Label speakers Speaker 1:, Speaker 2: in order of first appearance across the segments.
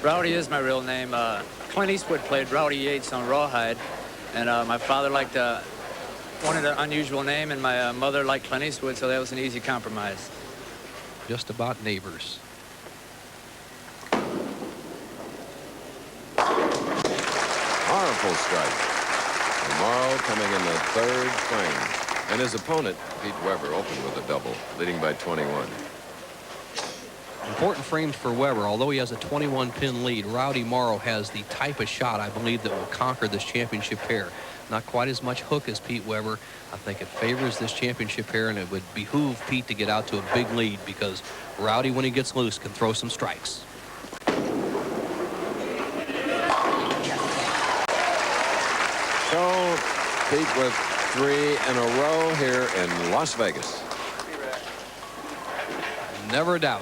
Speaker 1: Rowdy is my real name. Clint Eastwood played Rowdy Yates on Rawhide, and my father wanted an unusual name, and my mother liked Clint Eastwood, so that was an easy compromise.
Speaker 2: Just about neighbors.
Speaker 3: Powerful strike. Morrow coming in the third frame. And his opponent, Pete Weber, opened with a double, leading by 21.
Speaker 2: Important frames for Weber. Although he has a 21-pin lead, Rowdy Morrow has the type of shot, I believe, that will conquer this championship pair. Not quite as much hook as Pete Weber. I think it favors this championship pair, and it would behoove Pete to get out to a big lead because Rowdy, when he gets loose, can throw some strikes.
Speaker 3: So Pete with 3 in a row here in Las Vegas.
Speaker 2: Never a doubt.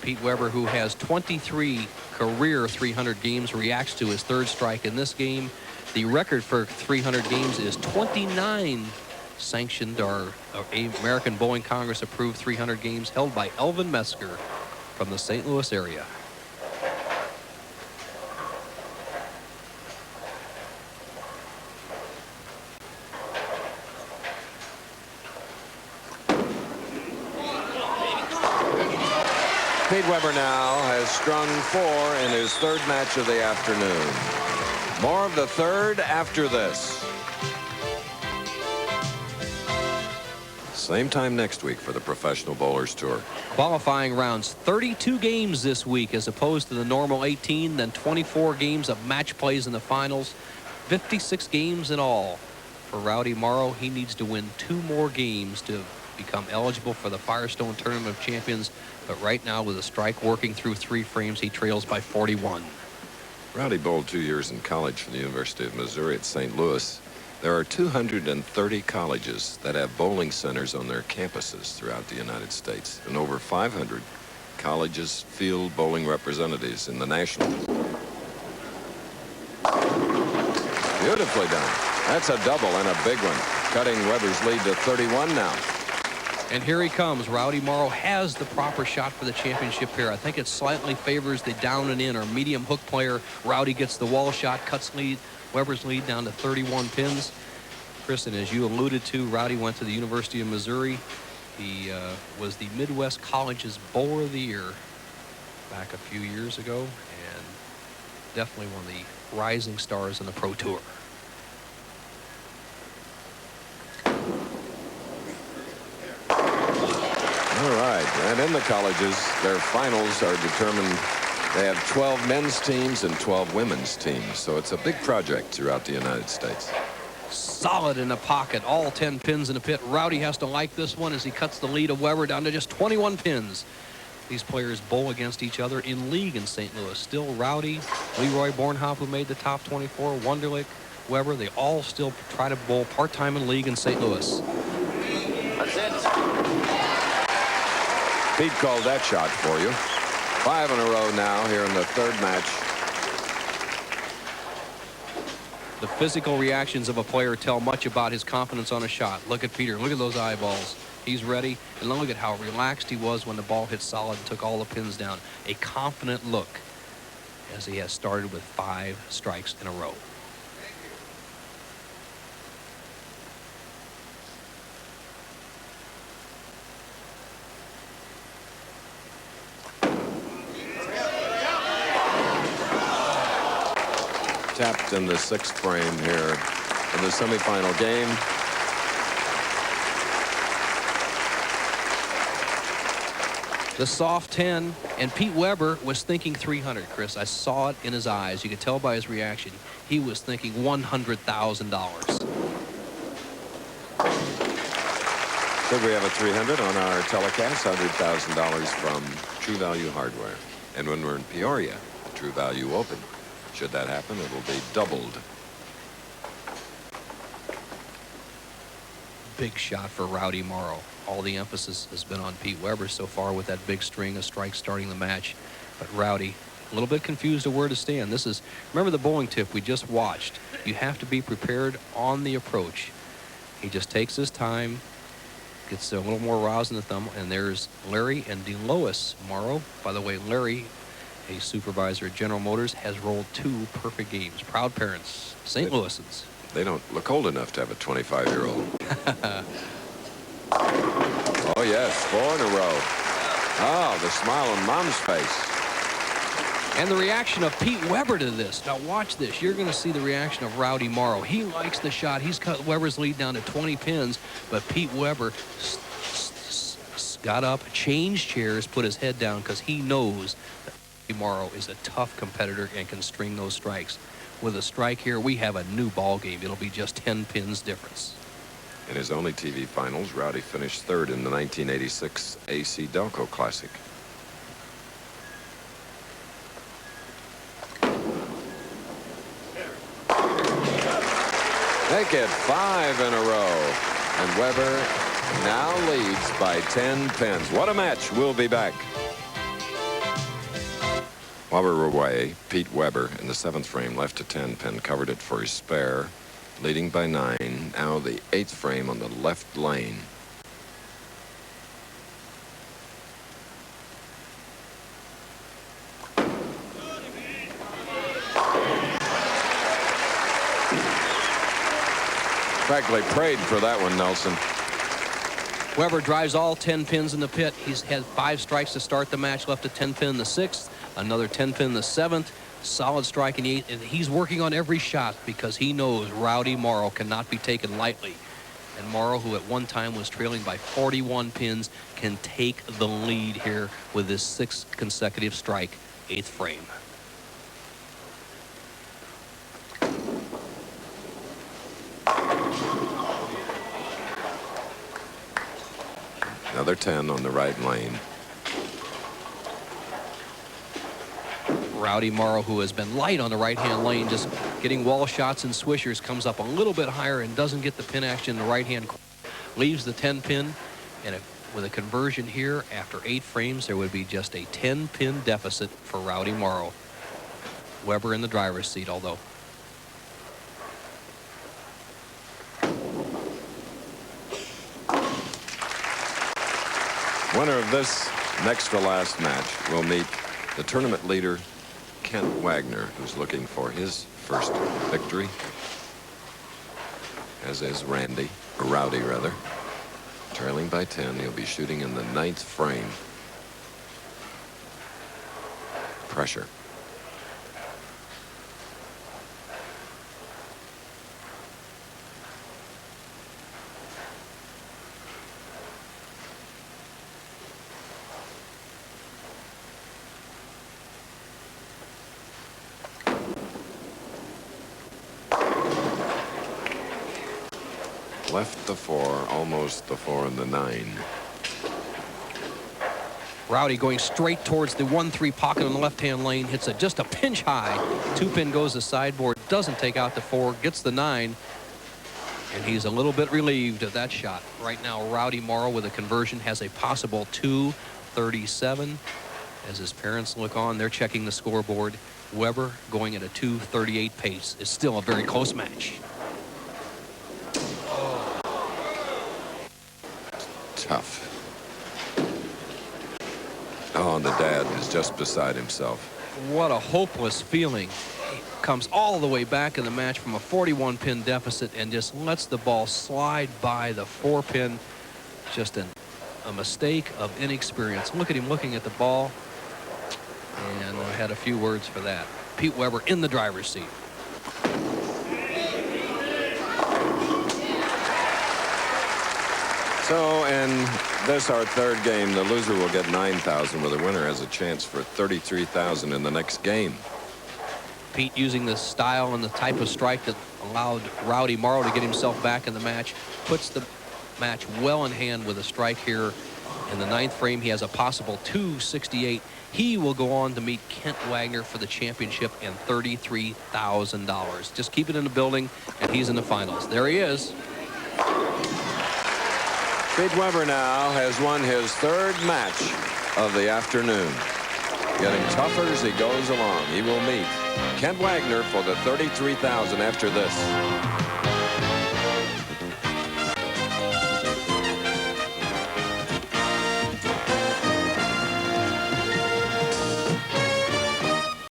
Speaker 2: Pete Weber, who has 23 career 300 games, reacts to his third strike in this game. The record for 300 games is 29 sanctioned or American Bowling Congress approved 300 games held by Elvin Mesker from the St. Louis area.
Speaker 3: Pete Weber now has strung 4 in his third match of the afternoon. More of the third after this. Same time next week for the Professional Bowlers Tour.
Speaker 2: Qualifying rounds, 32 games this week as opposed to the normal 18, then 24 games of match plays in the finals, 56 games in all. For Rowdy Morrow, he needs to win 2 more games to become eligible for the Firestone Tournament of Champions, but right now with a strike working through 3 frames, he trails by 41.
Speaker 3: Rowdy bowled 2 years in college from the University of Missouri at St. Louis. There are 230 colleges that have bowling centers on their campuses throughout the United States, and over 500 colleges field bowling representatives in the Nationals. Beautifully done. That's a double and a big one, cutting Weber's lead to 31 now.
Speaker 2: And here he comes. Rowdy Morrow has the proper shot for the championship pair. I think it slightly favors the down and in or medium hook player. Rowdy gets the wall shot, cuts Weber's lead down to 31 pins. Chris, and as you alluded to, Rowdy went to the University of Missouri. He was the Midwest College's Bowler of the Year back a few years ago, and definitely one of the rising stars in the Pro Tour.
Speaker 3: All right, and in the colleges, their finals are determined. They have 12 men's teams and 12 women's teams, so it's a big project throughout the United States.
Speaker 2: Solid in the pocket, all 10 pins in the pit. Rowdy has to like this one as he cuts the lead of Weber down to just 21 pins. These players bowl against each other in league in St. Louis. Still Rowdy, Leroy Bornhoff, who made the top 24, Wunderlich, Weber, they all still try to bowl part-time in league in St. Louis.
Speaker 1: That's it.
Speaker 3: Pete called that shot for you. 5 in a row now here in the third match.
Speaker 2: The physical reactions of a player tell much about his confidence on a shot. Look at Peter. Look at those eyeballs. He's ready. And look at how relaxed he was when the ball hit solid and took all the pins down. A confident look as he has started with 5 strikes in a row.
Speaker 3: Tapped in the 6th frame here in the semifinal game.
Speaker 2: The soft 10, and Pete Weber was thinking 300, Chris. I saw it in his eyes. You could tell by his reaction. He was thinking $100,000.
Speaker 3: Could we have a 300 on our telecast? $100,000 from True Value Hardware. And when we're in Peoria, the True Value Open, should that happen, it will be doubled.
Speaker 2: Big shot for Rowdy Morrow. All the emphasis has been on Pete Weber so far with that big string of strikes starting the match. But Rowdy, a little bit confused of where to stand. This is, remember the bowling tip we just watched. You have to be prepared on the approach. He just takes his time, Gets a little more roused in the thumb, and there's Larry and DeLois Morrow. By the way, Larry, a supervisor at General Motors, has rolled 2 perfect games. Proud parents, St. Louisans.
Speaker 3: They don't look old enough to have a 25-year-old. Oh, yes, 4 in a row. Oh, the smile on Mom's face.
Speaker 2: And the reaction of Pete Weber to this. Now watch this. You're going to see the reaction of Rowdy Morrow. He likes the shot. He's cut Weber's lead down to 20 pins, but Pete Weber got up, changed chairs, put his head down because he knows that Rowdy Morrow is a tough competitor and can string those strikes. With a strike here, we have a new ball game. It'll be just 10 pins difference.
Speaker 3: In his only TV finals, Rowdy finished 3rd in the 1986 AC Delco Classic. Make it 5 in a row. And Weber now leads by 10 pins. What a match. We'll be back. While we were away, Pete Weber in the 7th frame left a 10-pin, covered it for his spare, leading by 9. Now the 8th frame on the left lane. Practically prayed for that one, Nelson.
Speaker 2: Weber drives all 10 pins in the pit. He's had 5 strikes to start the match, left a 10-pin in the 6th, another 10-pin in the 7th, solid strike in the 8th, and he's working on every shot because he knows Rowdy Morrow cannot be taken lightly. And Morrow, who at one time was trailing by 41 pins, can take the lead here with his 6th consecutive strike, 8th frame.
Speaker 3: Another 10 on the right lane.
Speaker 2: Rowdy Morrow, who has been light on the right-hand lane, just getting wall shots and swishers, comes up a little bit higher and doesn't get the pin action in the right-hand corner. Leaves the 10-pin, and with a conversion here, after 8 frames, there would be just a 10-pin deficit for Rowdy Morrow. Weber in the driver's seat, although.
Speaker 3: Winner of this next to last match will meet the tournament leader, Kent Wagner, who's looking for his first victory, as is Rowdy rather. Trailing by 10, he'll be shooting in the 9th frame. Pressure. Left the 4, almost the 4 and the 9.
Speaker 2: Rowdy going straight towards the 1-3 pocket on the left-hand lane, hits just a pinch high. 2-pin goes to sideboard, doesn't take out the 4, gets the 9, and he's a little bit relieved of that shot. Right now, Rowdy Morrow with a conversion has a possible 237. As his parents look on, they're checking the scoreboard. Weber going at a 238 pace. It's still a very close match.
Speaker 3: Tough. Oh, and the dad is just beside himself.
Speaker 2: What a hopeless feeling. He comes all the way back in the match from a 41-pin deficit and just lets the ball slide by the 4-pin. Just a mistake of inexperience. Look at him looking at the ball. And I had a few words for that. Pete Weber in the driver's seat.
Speaker 3: So in this, our 3rd game, the loser will get $9,000, where the winner has a chance for $33,000 in the next game.
Speaker 2: Pete using the style and the type of strike that allowed Rowdy Morrow to get himself back in the match, puts the match well in hand with a strike here in the 9th frame. He has a possible 268. He will go on to meet Kent Wagner for the championship and $33,000. Just keep it in the building, and he's in the finals. There he is.
Speaker 3: Pete Weber now has won his 3rd match of the afternoon. Getting tougher as he goes along. He will meet Kent Wagner for the $33,000 after this.